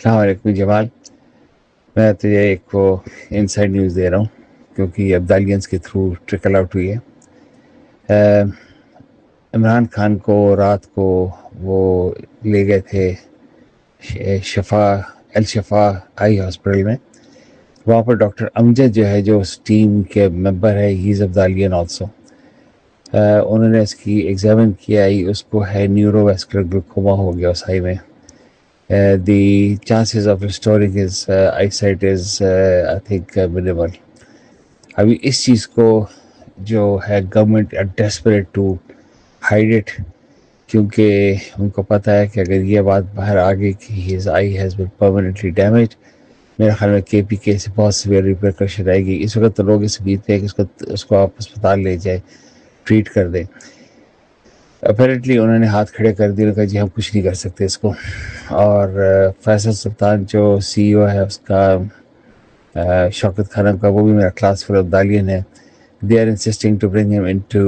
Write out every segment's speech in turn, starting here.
السلام علیکم جمال. میں تجھے ایک وہ انسائڈ نیوز دے رہا ہوں کیونکہ یہ ابدالیانس کے تھرو ٹرکل آؤٹ ہوئی ہے. عمران خان کو رات کو وہ لے گئے تھے الشفا آئی ہاسپٹل میں. وہاں پر ڈاکٹر امجد جو ہے جو اس ٹیم کے ممبر ہے، ہی از ابدالیان آلسو. انہوں نے اس کی ایگزامن کیا، اس کو ہے نیورو ویسکولر گلوکوما ہو گیا اس آئی میں. The chances of restoring his eyesight is I think minimal. ابھی اس چیز کو جو ہے government are desperate to hide it کیونکہ ان کو پتہ ہے کہ اگر یہ بات باہر آ گئی کہ his eye has been permanently damaged، میرے خیال میں کے پی کے سے بہت سویئر ریپریکشن آئے گی. اس وقت تو لوگ اس امید پہ کہ اس کو آپ اسپتال لے جائیں، ٹریٹ کر دیں. اپیرنٹلی انہوں نے ہاتھ کھڑے کر دیے، کہا جی ہم کچھ نہیں کر سکتے اس کو. اور فیصل سلطان جو سی ای او ہے اس کا، شوکت خانم کا، وہ بھی میرا کلاس فیلو ابدالیان ہے. دے آر انسسٹنگ ٹو برنگ ہم انٹو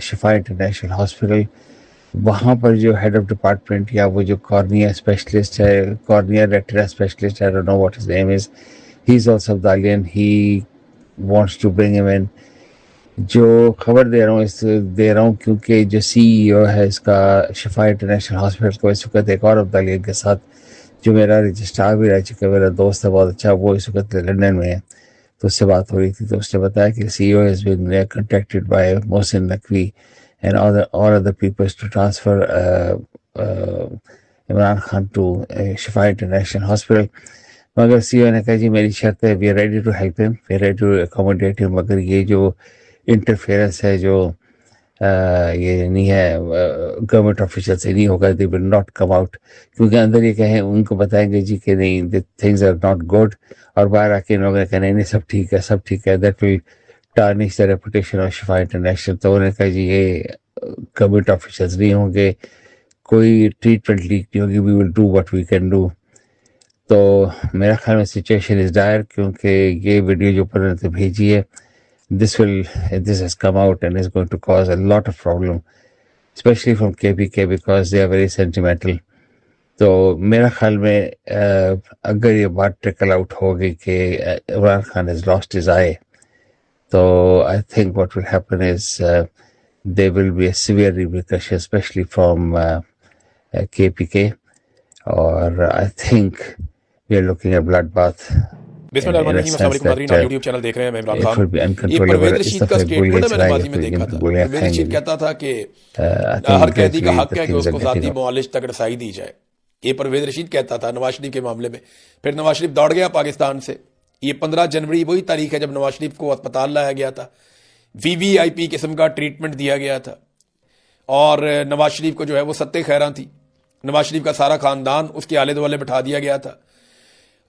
شفا انٹرنیشنل ہاسپٹل. وہاں پر جو ہیڈ آف ڈپارٹمنٹ یا وہ جو کارنیا اسپیشلسٹ ہے، cornea retina specialist, I don't know what his name is, he is also ابدالیان. He wants to bring him in. جو خبر دے رہا ہوں کیونکہ جو سی ای او ہے اس کا شفا انٹرنیشنل ہاسپٹل کا، اس وقت ایک اور ابدالیان کے ساتھ جو میرا رجسٹرار بھی رہ چکا، میرا دوست ہے بہت اچھا، وہ اس وقت لنڈن میں ہے. تو اس سے بات ہو رہی تھی تو اس نے بتایا کہ C E O has been contacted by Mohsin Naqvi and all other people to transfer Imran Khan to Shifa international hospital. مگر سی او نے کہا جی میری شرط ہے، we are ready to help him, we are ready to accommodate him, مگر یہ جو انٹرفیئرنس ہے جو یہ نہیں ہے گورنمنٹ آفیشل سے نہیں ہوگا. دے ول ناٹ کم آؤٹ، کیونکہ اندر یہ کہیں ان کو بتائیں گے جی کہ نہیں تھنگز آر ناٹ گڈ، اور باہر آ کے ان لوگوں نے کہا نہیں سب ٹھیک ہے سب ٹھیک ہے. That will tarnish the reputation of شفا انٹرنیشنل. تو انہوں نے کہا جی یہ گورنمنٹ آفیشلز نہیں ہوں گے، کوئی ٹریٹمنٹ لیک نہیں ہوگی، we will do what we can do. تو میرا خیال میں سچویشن از ڈائر، کیونکہ یہ ویڈیو جو پر نے بھیجی ہے، this has come out and is going to cause a lot of problem, especially from KPK because they are very sentimental. تو میرا خیال میں اگر یہ بات ٹریکل آؤٹ ہو گئی کہ Imran Khan has lost his eye، تو I think what will happen is there will be a severe repercussion, especially from KPK, اور I think we are looking at bloodbath. بسم اللہ الرحمن الرحیم. السلام علیکم ناظرین، آپ یوٹیوب چینل دیکھ رہے ہیں. میں عمران خان. یہ پرویز رشید کا اسٹیٹمنٹ میں نے ماضی میں دیکھا تھا. پرویز رشید کہتا تھا کہ ہر قیدی کا حق ہے کہ اس کو ذاتی معالج تک رسائی دی جائے. یہ پرویز رشید کہتا تھا نواز شریف کے معاملے میں. پھر نواز شریف دوڑ گیا پاکستان سے. یہ 15 جنوری وہی تاریخ ہے جب نواز شریف کو اسپتال لایا گیا تھا، وی وی آئی پی قسم کا ٹریٹمنٹ دیا گیا تھا، اور نواز شریف کو جو ہے وہ ستے خیراں تھی. نواز شریف کا سارا خاندان اس کے آلے دوالے بٹھا دیا گیا تھا.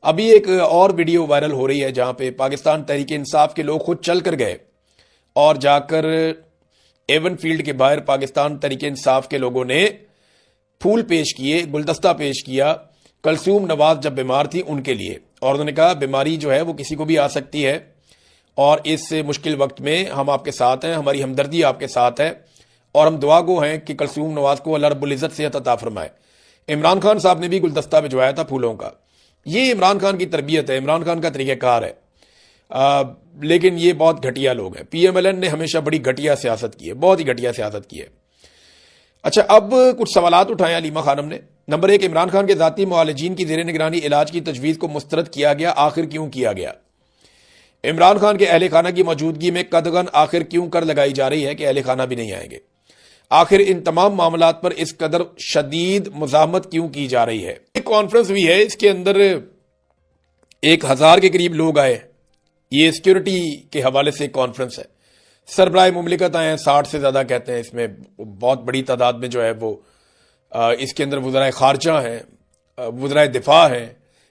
ابھی ایک اور ویڈیو وائرل ہو رہی ہے جہاں پہ پاکستان تحریک انصاف کے لوگ خود چل کر گئے اور جا کر ایون فیلڈ کے باہر پاکستان تحریک انصاف کے لوگوں نے پھول پیش کیے، گلدستہ پیش کیا کلثوم نواز جب بیمار تھی ان کے لیے. اور انہوں نے کہا بیماری جو ہے وہ کسی کو بھی آ سکتی ہے، اور اس مشکل وقت میں ہم آپ کے ساتھ ہیں، ہماری ہمدردی آپ کے ساتھ ہے، اور ہم دعا گو ہیں کہ کلثوم نواز کو اللہ رب العزت صحت عطا فرمائے. عمران خان صاحب نے بھی گلدستہ بھجوایا تھا پھولوں کا. یہ عمران خان کی تربیت ہے، عمران خان کا طریقہ کار ہے. لیکن یہ بہت گھٹیا لوگ ہیں. پی ایم ایل این نے ہمیشہ بڑی گھٹیا سیاست کی ہے، بہت ہی گھٹیا سیاست کی ہے. اچھا، اب کچھ سوالات اٹھائے علیمہ خانم نے. نمبر 1، عمران خان کے ذاتی معالجین کی زیر نگرانی علاج کی تجویز کو مسترد کیا گیا، آخر کیوں کیا گیا؟ عمران خان کے اہل خانہ کی موجودگی میں قدغن آخر کیوں کر لگائی جا رہی ہے کہ اہل خانہ بھی نہیں آئیں گے؟ آخر ان تمام معاملات پر اس قدر شدید مزاحمت کیوں کی جا رہی ہے؟ ایک کانفرنس ہوئی ہے، اس کے اندر 1000 کے قریب لوگ آئے. یہ سیکیورٹی کے حوالے سے ایک کانفرنس ہے. سربراہ مملکت آئے ہیں، 60 سے زیادہ کہتے ہیں. اس میں بہت بڑی تعداد میں جو ہے وہ اس کے اندر وزرائے خارجہ ہیں، وزرائے دفاع ہیں،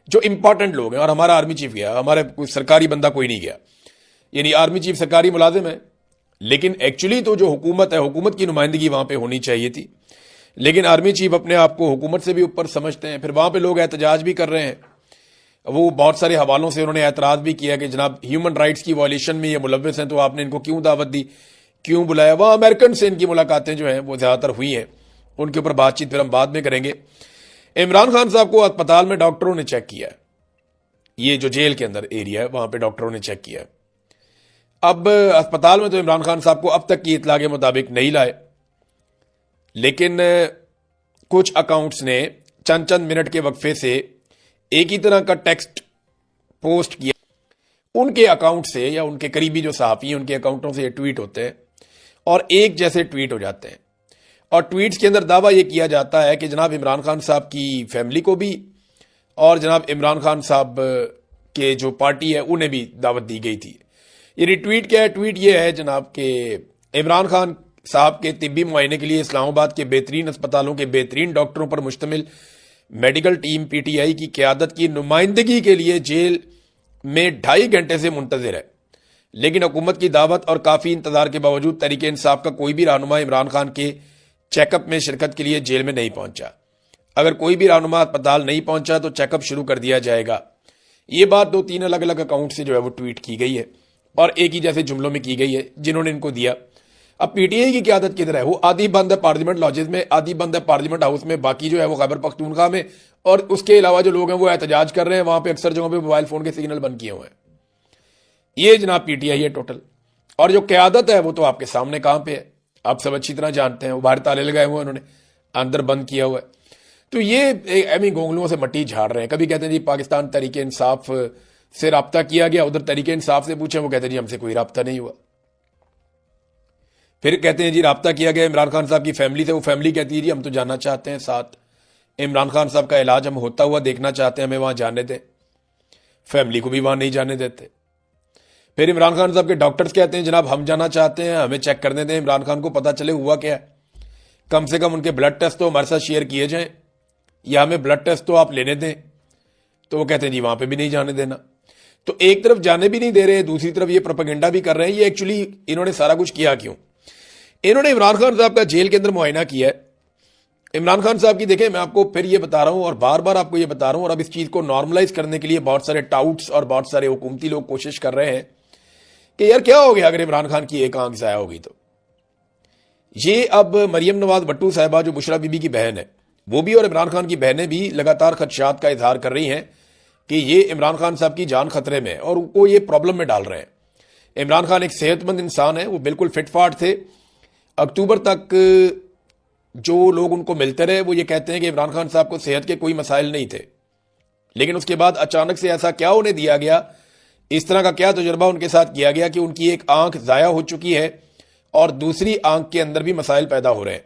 جو امپورٹنٹ لوگ ہیں. اور ہمارا آرمی چیف گیا، ہمارے کوئی سرکاری بندہ کوئی نہیں گیا. یعنی آرمی چیف سرکاری ملازم ہے، لیکن ایکچولی تو جو حکومت ہے، حکومت کی نمائندگی وہاں پہ ہونی چاہیے تھی. لیکن آرمی چیف اپنے آپ کو حکومت سے بھی اوپر سمجھتے ہیں. پھر وہاں پہ لوگ احتجاج بھی کر رہے ہیں. وہ بہت سارے حوالوں سے انہوں نے اعتراض بھی کیا کہ جناب ہیومن رائٹس کی وائلیشن میں یہ ملوث ہیں، تو آپ نے ان کو کیوں دعوت دی، کیوں بلایا؟ وہ امریکن سے ان کی ملاقاتیں جو ہیں وہ زیادہ تر ہوئی ہیں. ان کے اوپر بات چیت پھر ہم بعد میں کریں گے. عمران خان صاحب کو اسپتال میں ڈاکٹروں نے چیک کیا ہے، یہ جو جیل کے اندر ایریا ہے وہاں پہ ڈاکٹروں نے چیک کیا ہے. اب اسپتال میں تو عمران خان صاحب کو اب تک کی اطلاع کے مطابق نہیں لائے، لیکن کچھ اکاؤنٹس نے چند منٹ کے وقفے سے ایک ہی طرح کا ٹیکسٹ پوسٹ کیا. ان کے اکاؤنٹ سے یا ان کے قریبی جو صحافی ہیں ان کے اکاؤنٹوں سے یہ ٹویٹ ہوتے ہیں اور ایک جیسے ٹویٹ ہو جاتے ہیں، اور ٹویٹس کے اندر دعویٰ یہ کیا جاتا ہے کہ جناب عمران خان صاحب کی فیملی کو بھی اور جناب عمران خان صاحب کے جو پارٹی ہے انہیں بھی دعوت دی گئی تھی. یہ ٹویٹ کیا ہے؟ ٹویٹ یہ ہے جناب کہ عمران خان صاحب کے طبی معائنے کے لیے اسلام آباد کے بہترین اسپتالوں کے بہترین ڈاکٹروں پر مشتمل medical team P T I کی قیادت کی نمائندگی کے لیے جیل میں 2.5 گھنٹے سے منتظر ہے، لیکن حکومت کی دعوت اور کافی انتظار کے باوجود تحریک انصاف کا کوئی بھی رہنما عمران خان کے چیک اپ میں شرکت کے لیے جیل میں نہیں پہنچا. اگر کوئی بھی رہنما اسپتال نہیں پہنچا تو چیک اپ شروع کر دیا جائے گا. یہ بات 2-3 الگ الگ اکاؤنٹ سے جو ہے وہ ٹویٹ کی گئی ہے اور ایک ہی جیسے جملوں میں کی گئی ہے جنہوں نے ان کو دیا. اب پی ٹی آئی کی قیادت کدھر ہے؟ وہ آدھی بند ہے پارلیمنٹ لاجز میں، آدھی بند ہے پارلیمنٹ ہاؤس میں، باقی جو ہے وہ خیبر پختونخوا میں، اور اس کے علاوہ جو لوگ ہیں وہ احتجاج کر رہے ہیں وہاں پہ اکثر جگہوں پہ موبائل فون کے سگنل بند کیے ہوئے ہیں. یہ جناب پی ٹی آئی ہے ٹوٹل. اور جو قیادت ہے وہ تو آپ کے سامنے کہاں پہ ہے، آپ سب اچھی طرح جانتے ہیں. وہ باہر تالے لگائے ہوئے انہوں نے، اندر بند کیا ہوا ہے. تو یہ ایمی گونگلوں سے مٹی جھاڑ رہے ہیں. کبھی کہتے ہیں جی پاکستان تحریک انصاف سے رابطہ کیا گیا، ادھر تحریک انصاف سے پوچھیں وہ کہتے ہیں جی ہم سے کوئی رابطہ نہیں ہوا. پھر کہتے ہیں جی رابطہ کیا گیا عمران خان صاحب کی فیملی سے، وہ فیملی کہتی ہے جی ہم تو جاننا چاہتے ہیں، ساتھ عمران خان صاحب کا علاج ہم ہوتا ہوا دیکھنا چاہتے ہیں، ہمیں وہاں جانے دیں. فیملی کو بھی وہاں نہیں جانے دیتے. پھر عمران خان صاحب کے ڈاکٹرز کہتے ہیں جناب ہم جانا چاہتے ہیں، ہمیں چیک کرنے دیں، عمران خان کو پتہ چلے ہوا کیا ہے، کم سے کم ان کے بلڈ ٹیسٹ تو ہمارے ساتھ شیئر کیے جائیں یا ہمیں بلڈ ٹیسٹ تو آپ لینے دیں. تو وہ کہتے ہیں جی وہاں پہ بھی نہیں جانے دینا. تو ایک طرف جانے بھی نہیں دے رہے، دوسری طرف یہ پروپیگنڈا بھی کر رہے ہیں. یہ ایکچولی انہوں نے سارا کچھ کیا کیوں؟ انہوں نے عمران خان صاحب کا جیل کے اندر معائنہ کیا ہے. عمران خان صاحب کی دیکھیں، میں آپ کو پھر یہ بتا رہا ہوں اور بار بار آپ کو یہ بتا رہا ہوں، اور اب اس چیز کو نارملائز کرنے کے لیے بہت سارے ٹاؤٹس اور بہت سارے حکومتی لوگ کوشش کر رہے ہیں کہ یار کیا ہو گیا اگر عمران خان کی ایک آنکھ ضائع ہوگی تو. یہ اب مریم نواز بھٹو صاحبہ جو بشرا بی بی کی بہن ہے وہ بھی اور عمران خان کی بہنیں بھی لگاتار خدشات کا اظہار کر رہی ہیں کہ یہ عمران خان صاحب کی جان خطرے میں ہے اور ان کو یہ پرابلم میں ڈال رہے ہیں. عمران خان ایک صحت مند انسان ہے، وہ بالکل فٹ فاٹ تھے. اکتوبر تک جو لوگ ان کو ملتے رہے وہ یہ کہتے ہیں کہ عمران خان صاحب کو صحت کے کوئی مسائل نہیں تھے، لیکن اس کے بعد اچانک سے ایسا کیا انہیں دیا گیا، اس طرح کا کیا تجربہ ان کے ساتھ کیا گیا کہ ان کی ایک آنکھ ضائع ہو چکی ہے اور دوسری آنکھ کے اندر بھی مسائل پیدا ہو رہے ہیں.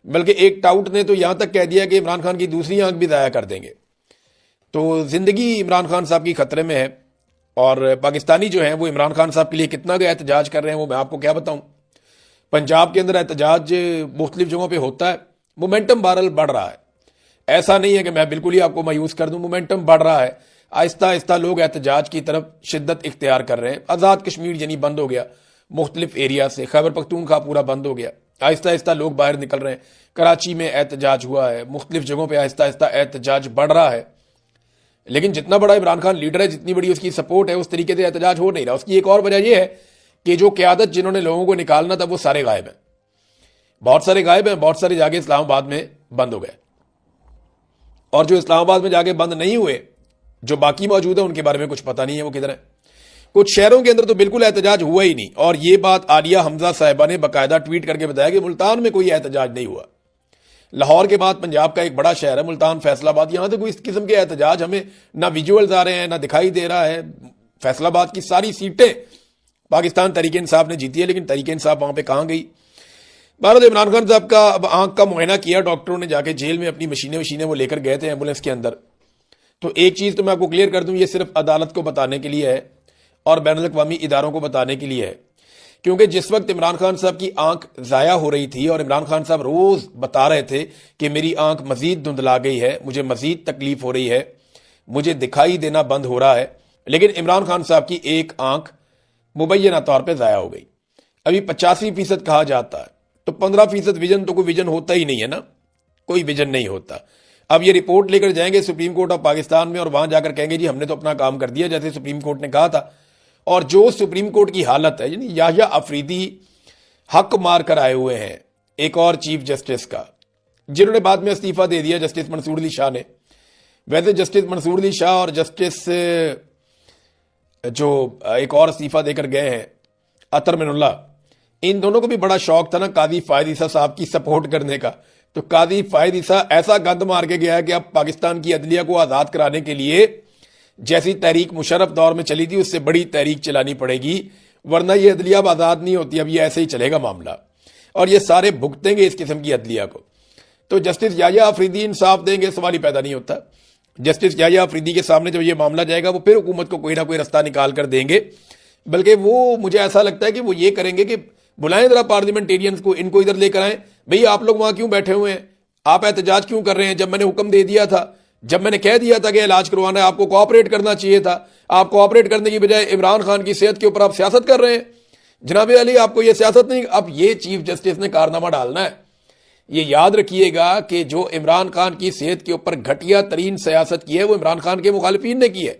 بلکہ ایک ٹاؤٹ نے تو یہاں تک کہہ دیا کہ عمران خان کی دوسری آنکھ بھی ضائع کر دیں گے. تو زندگی عمران خان صاحب کی خطرے میں ہے، اور پاکستانی جو ہیں وہ عمران خان صاحب کے لیے کتنا کا احتجاج کر رہے ہیں وہ میں آپ کو کیا بتاؤں. پنجاب کے اندر احتجاج مختلف جگہوں پہ ہوتا ہے، مومنٹم بہرحال بڑھ رہا ہے. ایسا نہیں ہے کہ میں بالکل ہی آپ کو مایوس کر دوں، مومنٹم بڑھ رہا ہے. آہستہ آہستہ لوگ احتجاج کی طرف شدت اختیار کر رہے ہیں. آزاد کشمیر یعنی بند ہو گیا مختلف ایریا سے، خیبر پختونخوا پورا بند ہو گیا. آہستہ آہستہ لوگ باہر نکل رہے ہیں. کراچی میں احتجاج ہوا ہے، مختلف جگہوں پہ آہستہ آہستہ احتجاج بڑھ رہا ہے. لیکن جتنا بڑا عمران خان لیڈر ہے، جتنی بڑی اس کی سپورٹ ہے، اس طریقے سے احتجاج ہو نہیں رہا. اس کی ایک اور وجہ یہ ہے کہ جو قیادت جنہوں نے لوگوں کو نکالنا تھا وہ سارے غائب ہیں. بہت سارے غائب ہیں، بہت سارے جاگے اسلام آباد میں بند ہو گئے. اور جو اسلام آباد میں جاگے بند نہیں ہوئے، جو باقی موجود ہیں ان کے بارے میں کچھ پتہ نہیں ہے وہ کدھر ہیں. کچھ شہروں کے اندر تو بالکل احتجاج ہوا ہی نہیں. اور یہ بات عالیہ حمزہ صاحبہ نے باقاعدہ ٹویٹ کر کے بتایا کہ ملتان میں کوئی احتجاج نہیں ہوا. لاہور کے بعد پنجاب کا ایک بڑا شہر ہے ملتان، فیصل آباد، یہاں تو کوئی اس قسم کے احتجاج ہمیں نہ ویژولز آ رہے ہیں نہ دکھائی دے رہا ہے. فیصل آباد کی ساری سیٹیں پاکستان تحریک انصاف نے جیتی ہے، لیکن تحریک انصاف وہاں پہ کہاں گئی. بھارت عمران خان صاحب کا اب آنکھ کا معائنہ کیا ڈاکٹروں نے، جا کے جیل میں اپنی مشینیں وہ لے کر گئے تھے ایمبولینس کے اندر. تو ایک چیز تو میں آپ کو کلیئر کر دوں، یہ صرف عدالت کو بتانے کے لیے ہے اور بین الاقوامی اداروں کو بتانے کے لیے ہے. کیونکہ جس وقت عمران خان صاحب کی آنکھ ضائع ہو رہی تھی اور عمران خان صاحب روز بتا رہے تھے کہ میری آنکھ مزید دھندلا گئی ہے، مجھے مزید تکلیف ہو رہی ہے، مجھے دکھائی دینا بند ہو رہا ہے، لیکن عمران خان صاحب کی ایک آنکھ مبینہ طور پہ ضائع ہو گئی. ابھی 85% کہا جاتا ہے، تو 15% ویژن تو کوئی ویژن ہوتا ہی نہیں ہے نا، کوئی ویژن نہیں ہوتا. اب یہ رپورٹ لے کر جائیں گے سپریم کورٹ آف پاکستان میں اور وہاں جا کر کہیں گے جی ہم نے تو اپنا کام کر دیا جیسے سپریم کورٹ نے کہا تھا. اور جو سپریم کورٹ کی حالت ہے، یعنی یحییٰ افریدی حق مار کر آئے ہوئے ہیں ایک اور چیف جسٹس کا، جنہوں نے بعد میں استعفیٰ دے دیا جسٹس منصور علی شاہ نے. ویسے جسٹس منصور علی شاہ اور جسٹس جو ایک اور استعفیٰ دے کر گئے ہیں اطہر من اللہ، ان دونوں کو بھی بڑا شوق تھا نا قاضی فائد عیسیٰ صاحب کی سپورٹ کرنے کا. تو قاضی فائد عیسیٰ ایسا گند مار کے گیا ہے کہ اب پاکستان کی عدلیہ کو آزاد کرانے کے لیے جیسی تحریک مشرف دور میں چلی تھی اس سے بڑی تحریک چلانی پڑے گی، ورنہ یہ عدلیہ اب آزاد نہیں ہوتی. اب یہ ایسے ہی چلے گا معاملہ اور یہ سارے بھگتیں گے اس قسم کی عدلیہ کو. تو جسٹس یحییٰ آفریدی انصاف دیں گے، سوال ہی پیدا نہیں ہوتا. جسٹس یحییٰ آفریدی کے سامنے جب یہ معاملہ جائے گا وہ پھر حکومت کو کوئی نہ کوئی رستہ نکال کر دیں گے. بلکہ وہ مجھے ایسا لگتا ہے کہ وہ یہ کریں گے کہ بلائیں ذرا پارلیمنٹیرینز کو، ان کو ادھر لے کر آئیں. بھئی آپ لوگ وہاں کیوں بیٹھے ہوئے ہیں؟ آپ احتجاج کیوں کر رہے ہیں؟ جب میں نے حکم دے دیا تھا، جب میں نے کہہ دیا تھا کہ علاج کروانا ہے، آپ کو کوآپریٹ کرنا چاہیے تھا. آپ کوآپریٹ کرنے کی بجائے عمران خان کی صحت کے اوپر آپ سیاست کر رہے ہیں. جناب علی آپ کو یہ سیاست نہیں، اب یہ چیف جسٹس نے کارنامہ ڈالنا ہے. یہ یاد رکھیے گا کہ جو عمران خان کی صحت کے اوپر گھٹیا ترین سیاست کی ہے وہ عمران خان کے مخالفین نے کی ہے.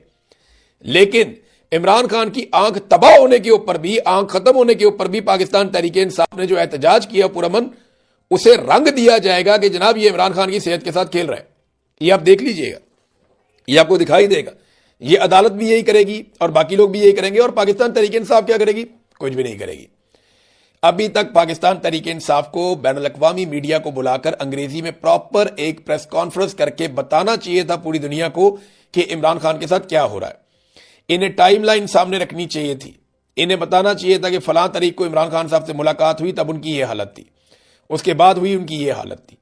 لیکن عمران خان کی آنکھ تباہ ہونے کے اوپر بھی، آنکھ ختم ہونے کے اوپر بھی پاکستان تحریک انصاف نے جو احتجاج کیا پرامن، اسے رنگ دیا جائے گا کہ جناب یہ عمران خان کی صحت کے ساتھ کھیل رہا ہے. یہ آپ دیکھ لیجئے گا، یہ آپ کو دکھائی دے گا. یہ عدالت بھی یہی کرے گی اور باقی لوگ بھی یہی کریں گے. اور پاکستان تحریک انصاف کیا کرے گی؟ کچھ بھی نہیں کرے گی. ابھی تک پاکستان تحریک انصاف کو بین الاقوامی میڈیا کو بلا کر انگریزی میں پراپر ایک پریس کانفرنس کر کے بتانا چاہیے تھا پوری دنیا کو کہ عمران خان کے ساتھ کیا ہو رہا ہے. انہیں ٹائم لائن سامنے رکھنی چاہیے تھی. انہیں بتانا چاہیے تھا کہ فلاں تاریخ کو عمران خان صاحب سے ملاقات ہوئی، تب ان کی یہ حالت تھی، اس کے بعد ہوئی ان کی یہ حالت تھی.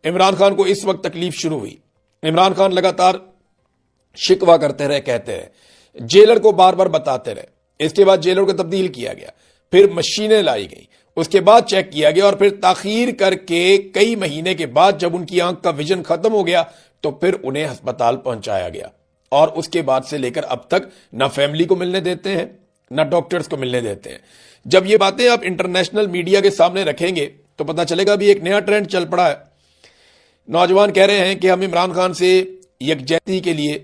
عمران خان کو اس وقت تکلیف شروع ہوئی. عمران خان لگاتار شکوہ کرتے رہے، کہتے رہے، جیلر کو بار بار بتاتے رہے. اس کے بعد جیلر کو تبدیل کیا گیا، پھر مشینیں لائی گئی، اس کے بعد چیک کیا گیا، اور پھر تاخیر کر کے کئی مہینے کے بعد جب ان کی آنکھ کا ویژن ختم ہو گیا تو پھر انہیں ہسپتال پہنچایا گیا. اور اس کے بعد سے لے کر اب تک نہ فیملی کو ملنے دیتے ہیں نہ ڈاکٹرز کو ملنے دیتے ہیں. جب یہ باتیں آپ انٹرنیشنل میڈیا کے سامنے رکھیں گے تو پتہ چلے گا بھی ایک نیا ٹرینڈ چل پڑا ہے. نوجوان کہہ رہے ہیں کہ ہم عمران خان سے یکجہتی کے لیے،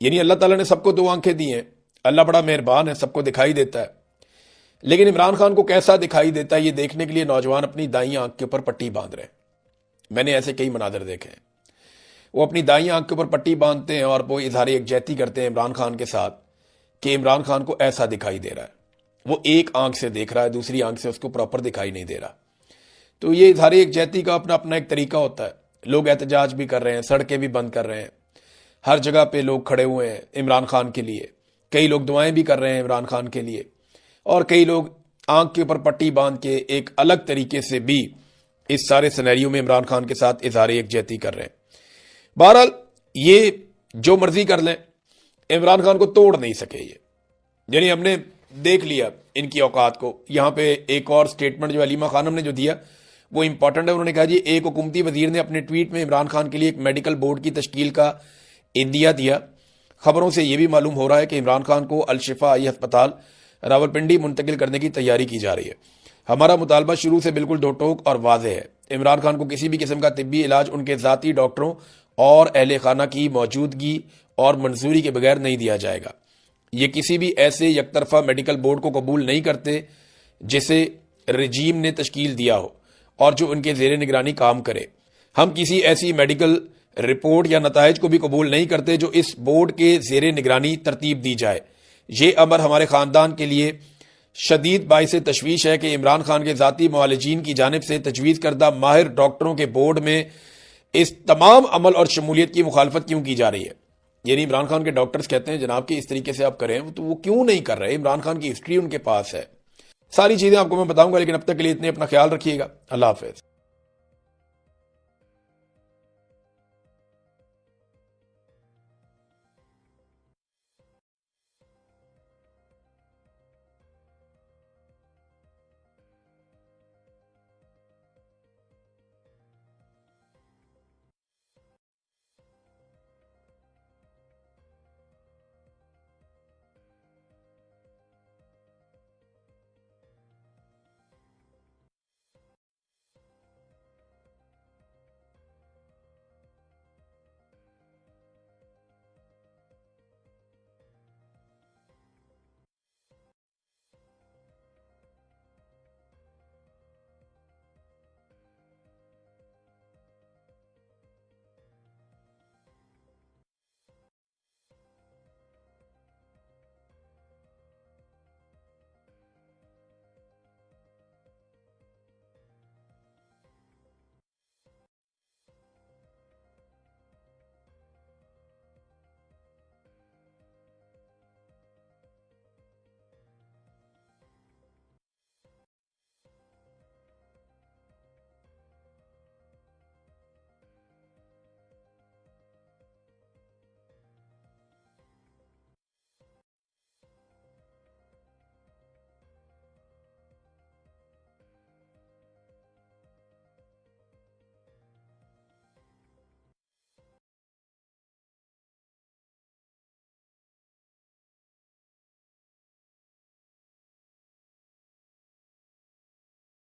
یعنی اللہ تعالیٰ نے سب کو دو آنکھیں دی ہیں، اللہ بڑا مہربان ہے، سب کو دکھائی دیتا ہے، لیکن عمران خان کو کیسا دکھائی دیتا ہے یہ دیکھنے کے لیے نوجوان اپنی دائیں آنکھ کے اوپر پٹی باندھ رہے ہیں. میں نے ایسے کئی مناظر دیکھے ہیں. وہ اپنی دائیں آنکھ کے اوپر پٹی باندھتے ہیں اور وہ اظہار یکجہتی کرتے ہیں عمران خان کے ساتھ کہ عمران خان کو ایسا دکھائی دے رہا ہے. وہ ایک آنکھ سے دیکھ رہا ہے، دوسری آنکھ سے اس کو پراپر دکھائی نہیں دے رہا. تو یہ اظہار یکجہتی کا اپنا اپنا ایک طریقہ ہوتا ہے. لوگ احتجاج بھی کر رہے ہیں، سڑکیں بھی بند کر رہے ہیں، ہر جگہ پہ لوگ کھڑے ہوئے ہیں عمران خان کے لیے. کئی لوگ دعائیں بھی کر رہے ہیں عمران خان کے لیے، اور کئی لوگ آنکھ کے اوپر پٹی باندھ کے ایک الگ طریقے سے بھی اس سارے سینیریو میں عمران خان کے ساتھ اظہار یکجہتی کر رہے ہیں. بہرحال یہ جو مرضی کر لیں، عمران خان کو توڑ نہیں سکے. یہ یعنی ہم نے دیکھ لیا ان کی اوقات کو. یہاں پہ ایک اور سٹیٹمنٹ جو علیمہ خانم نے جو دیا وہ امپورٹنٹ ہے. انہوں نے کہا جی ایک حکومتی وزیر نے اپنے ٹویٹ میں عمران خان کے لیے ایک میڈیکل بورڈ کی تشکیل کا عندیہ دیا. خبروں سے یہ بھی معلوم ہو رہا ہے کہ عمران خان کو الشفا آئی ہسپتال راولپنڈی منتقل کرنے کی تیاری کی جا رہی ہے. ہمارا مطالبہ شروع سے بالکل دو ٹوک اور واضح ہے. عمران خان کو کسی بھی قسم کا طبی علاج ان کے ذاتی ڈاکٹروں اور اہل خانہ کی موجودگی اور منظوری کے بغیر نہیں دیا جائے گا. یہ کسی بھی ایسے یک طرفہ میڈیکل بورڈ کو قبول نہیں کرتے جسے رجیم نے تشکیل دیا ہو اور جو ان کے زیر نگرانی کام کرے. ہم کسی ایسی میڈیکل رپورٹ یا نتائج کو بھی قبول نہیں کرتے جو اس بورڈ کے زیر نگرانی ترتیب دی جائے. یہ امر ہمارے خاندان کے لیے شدید باعث تشویش ہے کہ عمران خان کے ذاتی معالجین کی جانب سے تجویز کردہ ماہر ڈاکٹروں کے بورڈ میں اس تمام عمل اور شمولیت کی مخالفت کیوں کی جا رہی ہے. یعنی عمران خان کے ڈاکٹرز کہتے ہیں جناب کہ اس طریقے سے آپ کریں، تو وہ کیوں نہیں کر رہے؟ عمران خان کی ہسٹری ان کے پاس ہے. ساری چیزیں آپ کو میں بتاؤں گا، لیکن اب تک کے لیے اتنے. اپنا خیال رکھیے گا. اللہ حافظ.